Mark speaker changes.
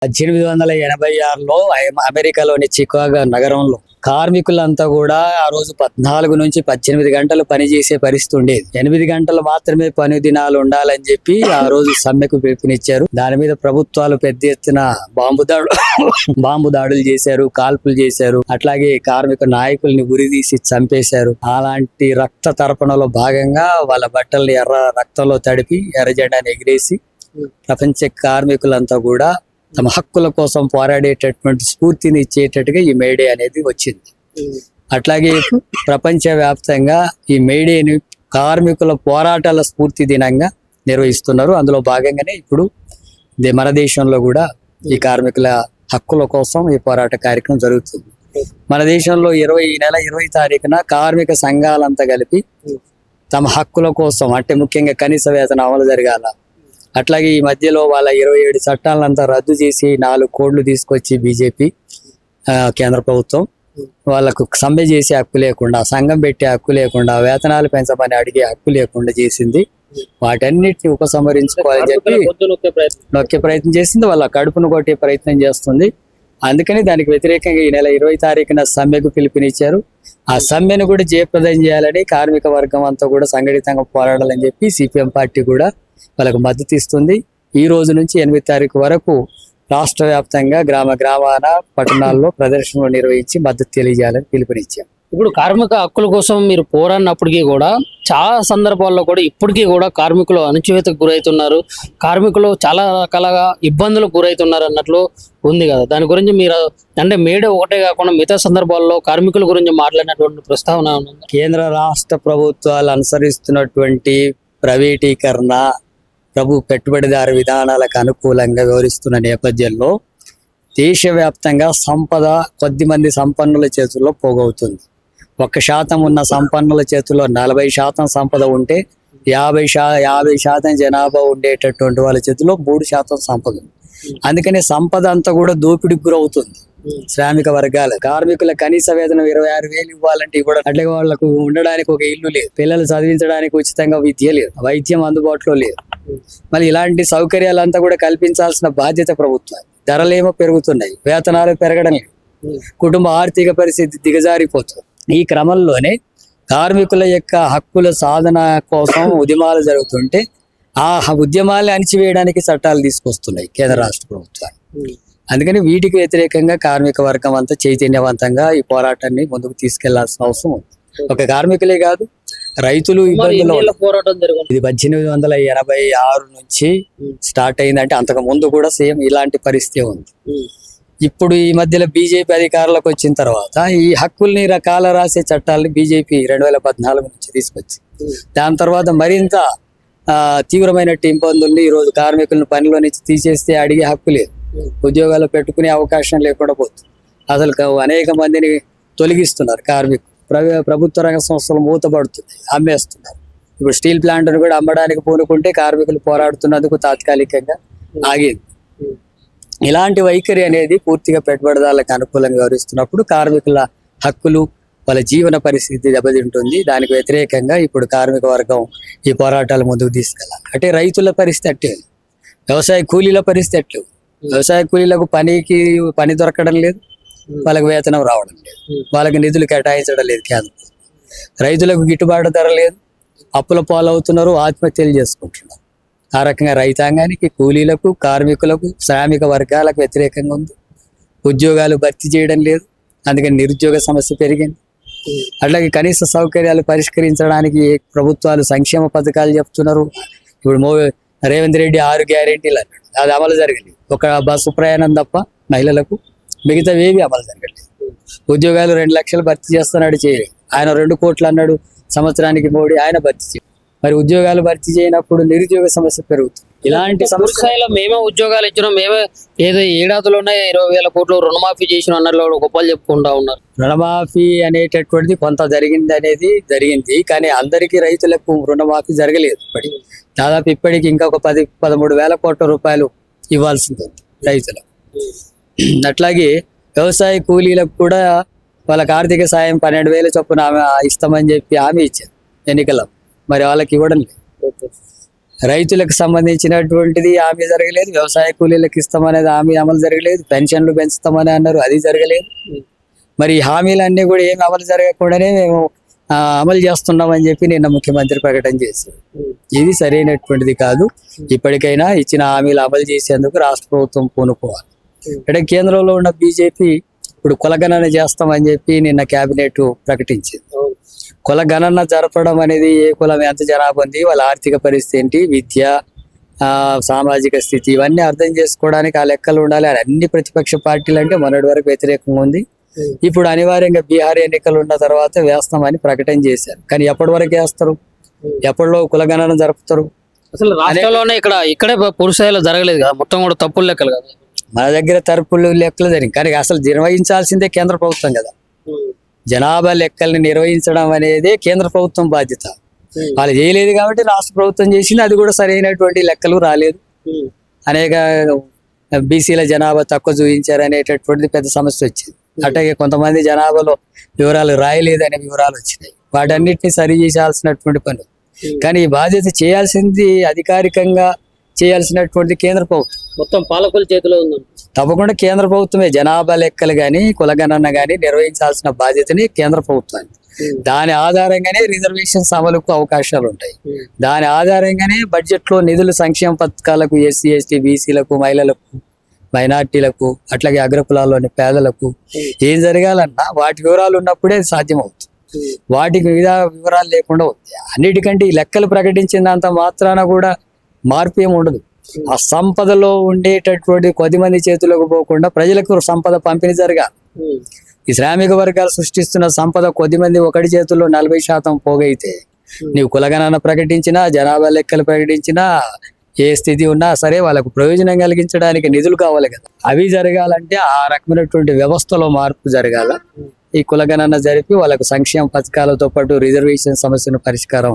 Speaker 1: 1886లో అమెరికాలోని చికాగో నగరంలో కార్మికులంతా కూడా ఆ రోజు 14 నుంచి 18 గంటలు పనిచేసే పరిస్థితి ఉండేది. 8 గంటలు మాత్రమే పని దినాలు ఉండాలని చెప్పి ఆ రోజు సమ్మెకు పిలుపునిచ్చారు. దాని మీద ప్రభుత్వాలు పెద్ద ఎత్తున బాంబు దాడులు చేశారు, కాల్పులు చేశారు. అట్లాగే కార్మిక నాయకుల్ని ఉరిదీసి చంపేశారు. అలాంటి రక్త తర్పణలో భాగంగా వాళ్ళ బట్టల్ని ఎర్ర రక్తంలో తడిపి ఎర్ర జెండాని ఎగిరేసి ప్రపంచ కార్మికులంతా కూడా తమ హక్కుల కోసం పోరాడేటటువంటి స్ఫూర్తిని ఇచ్చేటట్టుగా ఈ మేడే అనేది వచ్చింది. అట్లాగే ప్రపంచ వ్యాప్తంగా ఈ మేడేని కార్మికుల పోరాటాల స్ఫూర్తి దినంగా నిర్వహిస్తున్నారు. అందులో భాగంగానే ఇప్పుడు మన దేశంలో కూడా ఈ కార్మికుల హక్కుల కోసం ఈ పోరాట కార్యక్రమం జరుగుతుంది. మన దేశంలో ఈ నెల 20 తారీఖున కార్మిక సంఘాలంతా కలిపి తమ హక్కుల కోసం, అంటే ముఖ్యంగా కనీస వేతన అమలు జరగాల, అట్లాగే ఈ మధ్యలో వాళ్ళ 27 చట్టాలంతా రద్దు చేసి 4 కోడ్లు తీసుకొచ్చి బీజేపీ కేంద్ర ప్రభుత్వం వాళ్ళకు సమ్మె చేసే హక్కు లేకుండా, సంఘం పెట్టే హక్కు లేకుండా, వేతనాలు పెంచమని అడిగే హక్కు లేకుండా చేసింది. వాటన్నిటిని ఉపసంహరించుకోవాలని చెప్పి నొక్కే ప్రయత్నం చేసింది. వాళ్ళ కడుపును కొట్టే ప్రయత్నం చేస్తుంది. అందుకని దానికి వ్యతిరేకంగా ఈ నెల 20 తారీఖున సమ్మెకు పిలుపునిచ్చారు. ఆ సమ్మెను కూడా జయప్రదం చేయాలని కార్మిక వర్గం అంతా కూడా సంఘటితంగా పోరాడాలని చెప్పి సిపిఎం పార్టీ కూడా వాళ్ళకు మద్దతు ఇస్తుంది. ఈ రోజు నుంచి 8 తారీఖు వరకు రాష్ట్ర వ్యాప్తంగా గ్రామాన పట్టణాల్లో ప్రదర్శనలు నిర్వహించి మద్దతు తెలియజేయాలని పిలుపునిచ్చాం.
Speaker 2: ఇప్పుడు కార్మిక హక్కుల కోసం మీరు పోరాడినప్పటికీ కూడా చాలా సందర్భాల్లో కూడా ఇప్పటికీ కూడా కార్మికులు అణచివేతకు గురవుతున్నారు, కార్మికులు చాలా రకాలుగా ఇబ్బందులకు గురవుతున్నారు అన్నట్లు ఉంది కదా. దాని గురించి మీరు అంటే మేడే ఒకటే కాకుండా మిగతా సందర్భాల్లో కార్మికుల గురించి మాట్లాడినటువంటి ప్రస్తావన ఉంది.
Speaker 1: కేంద్ర రాష్ట్ర ప్రభుత్వాలు అనుసరిస్తున్నటువంటి ప్రైవేటీకరణ, పెట్టుబడిదారు విధానాలకు అనుకూలంగా వ్యవహరిస్తున్న నేపథ్యంలో దేశవ్యాప్తంగా సంపద కొద్దిమంది సంపన్నుల చేతుల్లో పోగవుతుంది. 1% ఉన్న సంపన్నుల చేతుల్లో 40% సంపద ఉంటే 50% జనాభా ఉండేటటువంటి వాళ్ళ చేతుల్లో 3% సంపద ఉంది. అందుకని సంపద అంతా కూడా దోపిడికి గురవుతుంది. శ్రామిక వర్గాలు కార్మికుల కనీస వేతనం 26,000 ఇవ్వాలంటే ఇవ్వడం, అట్లాగే వాళ్లకు ఉండడానికి ఒక ఇల్లు లేదు, పిల్లలు చదివించడానికి ఉచితంగా విద్య లేదు, వైద్యం అందుబాటులో లేదు. మళ్ళీ ఇలాంటి సౌకర్యాలంతా కూడా కల్పించాల్సిన బాధ్యత ప్రభుత్వం. ధరలేమో పెరుగుతున్నాయి, వేతనాలు పెరగడం లేదు, కుటుంబ ఆర్థిక పరిస్థితి దిగజారిపోతుంది. ఈ క్రమంలోనే కార్మికుల యొక్క హక్కుల సాధన కోసం ఉద్యమాలు జరుగుతుంటే ఆ ఉద్యమాలను అణిచివేయడానికి చట్టాలు తీసుకొస్తున్నాయి కేంద్ర రాష్ట్ర ప్రభుత్వాలు. అందుకని వీటికి వ్యతిరేకంగా కార్మిక వర్గం అంతా చైతన్యవంతంగా ఈ పోరాటాన్ని ముందుకు తీసుకెళ్లాల్సిన అవసరం ఉంది. ఒక కార్మికులే కాదు, రైతులు ఇబ్బందులు. ఇది 1886 నుంచి స్టార్ట్ అయిందంటే అంతకు ముందు కూడా సేమ్ ఇలాంటి పరిస్థితి ఉంది. ఇప్పుడు ఈ మధ్యలో బీజేపీ అధికారంలోకి వచ్చిన తర్వాత ఈ హక్కుల్ని రకాల రాసే చట్టాలని బీజేపీ 2014 నుంచి తీసుకొచ్చి, దాని తర్వాత మరింత తీవ్రమైన ఇబ్బందుల్ని ఈరోజు కార్మికులను పనిలో నుంచి తీసేస్తే అడిగే హక్కు లేదు, ఉద్యోగాలు పెట్టుకునే అవకాశం లేకుండా పోతుంది. అసలు అనేక మందిని తొలగిస్తున్నారు కార్మికులు. ప్రభుత్వ రంగ సంస్థలు మూతపడుతుంది, అమ్మేస్తున్నారు. ఇప్పుడు స్టీల్ ప్లాంట్ను కూడా అమ్మడానికి పూనుకుంటే కార్మికులు పోరాడుతున్నందుకు తాత్కాలికంగా ఆగింది. ఇలాంటి వైఖరి అనేది పూర్తిగా పెట్టుబడిదారులకు అనుకూలంగా వ్యవహరిస్తున్నప్పుడు కార్మికుల హక్కులు, వాళ్ళ జీవన పరిస్థితి దెబ్బతింటుంది. దానికి వ్యతిరేకంగా ఇప్పుడు కార్మిక వర్గం ఈ పోరాటాలు ముందుకు తీసుకెళ్ళాలి. అంటే రైతుల పరిస్థితి అట్టే, వ్యవసాయ కూలీల పరిస్థితి అట్లే. వ్యవసాయ కూలీలకు పని దొరకడం లేదు, వాళ్ళకి వేతనం రావడం లేదు, వాళ్ళకి నిధులు కేటాయించడం లేదు కేంద్రం. రైతులకు గిట్టుబాటు ధర లేదు, అప్పుల పాలవుతున్నారు, ఆత్మహత్యలు చేసుకుంటున్నారు. ఆ రకంగా రైతాంగానికి, కూలీలకు, కార్మికులకు, శ్రామిక వర్గాలకు వ్యతిరేకంగా ఉంది. ఉద్యోగాలు భర్తీ చేయడం లేదు, అందుకని నిరుద్యోగ సమస్య పెరిగింది. అట్లాగే కనీస సౌకర్యాలు పరిష్కరించడానికి ప్రభుత్వాలు సంక్షేమ పథకాలు చెప్తున్నారు. ఇప్పుడు రేవంత్ రెడ్డి 6 గ్యారెంటీలు అన్నాడు, అది అమలు జరగలేదు. ఒక బస్సు ప్రయాణం తప్ప మహిళలకు, మిగతావేవి అమలు జరగలేదు. ఉద్యోగాలు 2 లక్షలు భర్తీ చేస్తున్నాడు, చేయలేదు. ఆయన 2 కోట్లు అన్నాడు సంవత్సరానికి, మోడీ ఆయన భర్తీ చేయలేదు. మరి ఉద్యోగాలు భర్తీ చేయనప్పుడు నిరుద్యోగ సమస్య పెరుగుతుంది. ఇలాంటి
Speaker 2: సమస్యలో మేమే ఉద్యోగాలు ఇచ్చినాం, మేమే ఏదో ఏడాదిలోనే 20,000 కోట్లు రుణమాఫీ చేసిన అన్నట్లు గొప్పలు చెప్పుకుంటా ఉన్నారు.
Speaker 1: రుణమాఫీ అనేటటువంటిది కొంత జరిగింది, కానీ అందరికీ రైతులకు రుణమాఫీ జరగలేదు. దాదాపు ఇప్పటికి ఇంకా ఒక 13,000 కోట్ల రూపాయలు ఇవ్వాల్సింది రైతులకు. అట్లాగే వ్యవసాయ కూలీలకు కూడా వాళ్ళకి ఆర్థిక సాయం 12,000 చొప్పున ఇస్తామని చెప్పి హామీ ఇచ్చారు ఎన్నికల్లో, మరి వాళ్ళకి ఇవ్వడం లేదు. రైతులకు సంబంధించినటువంటిది హామీ జరగలేదు, వ్యవసాయ కూలీలకు ఇస్తామనేది హామీ అమలు జరగలేదు, పెన్షన్లు పెంచుతామని అన్నారు, అది జరగలేదు. మరి ఈ హామీలన్నీ కూడా ఏమి అమలు జరగకుండానే మేము అమలు చేస్తున్నామని చెప్పి నిన్న ముఖ్యమంత్రి ప్రకటన చేశారు. ఇది సరైనటువంటిది కాదు. ఇప్పటికైనా ఇచ్చిన హామీలు అమలు చేసేందుకు రాష్ట్ర ప్రభుత్వం పూనుకోవాలి. ఇక్కడ కేంద్రంలో ఉన్న బీజేపీ ఇప్పుడు కులగణన చేస్తామని చెప్పి నిన్న కేబినెట్ ప్రకటించింది. కులగణన జరపడం అనేది ఏ కులం ఎంత జనాభా ఉంది, వాళ్ళ ఆర్థిక పరిస్థితి ఏంటి, విద్య, సామాజిక స్థితి, ఇవన్నీ అర్థం చేసుకోవడానికి ఆ లెక్కలు ఉండాలి. అన్ని ప్రతిపక్ష పార్టీలు అంటే మొన్నటి వరకు వ్యతిరేకంగా ఉంది. ఇప్పుడు అనివార్యంగా బీహార్ ఎన్నికలు ఉన్న తర్వాత వేస్తామని ప్రకటన చేశారు. కానీ ఎప్పటి వరకు వేస్తారు, ఎప్పటిలో కులగణన జరుపుతారు?
Speaker 2: అసలు రాష్ట్రంలోనే ఇక్కడే పురుషాయిలో జరగలేదు కదా, మొత్తం కూడా తప్పులు లెక్కలు కదా.
Speaker 1: మన దగ్గర తరపులు లెక్కలు జరిగింది, కానీ అసలు నిర్వహించాల్సిందే కేంద్ర ప్రభుత్వం కదా. జనాభా లెక్కల్ని నిర్వహించడం అనేది కేంద్ర ప్రభుత్వం బాధ్యత. వాళ్ళు చేయలేదు కాబట్టి రాష్ట్ర ప్రభుత్వం చేసింది. అది కూడా సరైనటువంటి లెక్కలు రాలేదు. అనేక బీసీల జనాభా తక్కువ చూపించారు అనేటటువంటిది పెద్ద సమస్య వచ్చింది. అట్లాగే కొంతమంది జనాభాలో వివరాలు రాయలేదనే వివరాలు వచ్చినాయి. వాటన్నిటిని సరి చేయాల్సినటువంటి పని. కానీ ఈ బాధ్యత చేయాల్సింది అధికారికంగా చేయాల్సినటువంటి కేంద్ర ప్రభుత్వం.
Speaker 2: మొత్తం పాలకుల చేతిలో ఉంది.
Speaker 1: తప్పకుండా కేంద్ర ప్రభుత్వమే జనాభా లెక్కలు కానీ కులగణన కానీ నిర్వహించాల్సిన బాధ్యతని కేంద్ర ప్రభుత్వానికి. దాని ఆధారంగానే రిజర్వేషన్స్ అమలుకు అవకాశాలు ఉంటాయి. దాని ఆధారంగానే బడ్జెట్ లో నిధులు సంక్షేమ పథకాలకు, ఎస్సీ ఎస్టీ బీసీలకు, మహిళలకు, మైనార్టీలకు, అట్లాగే అగ్రకులాల్లోని పేదలకు ఏం జరగాలన్నా వాటి వివరాలు ఉన్నప్పుడే సాధ్యమవుతుంది. వాటికి వివరాలు లేకుండా అవుతాయి. అన్నిటికంటే ఈ లెక్కలు ప్రకటించినంత మాత్రాన కూడా మార్పు ఏమి ఉండదు. ఆ సంపదలో ఉండేటటువంటి కొద్దిమంది చేతులకు పోకుండా ప్రజలకు సంపద పంపిణీ జరగాలి. ఈ శ్రామిక వర్గాలు సృష్టిస్తున్న సంపద కొద్దిమంది ఒకటి చేతుల్లో 40% పోగైతే నీవు కులగణన ప్రకటించినా, జనాభా లెక్కలు ప్రకటించినా, ఏ స్థితి ఉన్నా సరే వాళ్ళకు ప్రయోజనం కలిగించడానికి నిధులు కావాలి కదా. అవి జరగాలంటే ఆ రకమైనటువంటి వ్యవస్థలో మార్పు జరగాల. ఈ కులగణన జరిపి వాళ్ళకు సంక్షేమ పథకాలతో పాటు రిజర్వేషన్ సమస్యను పరిష్కారం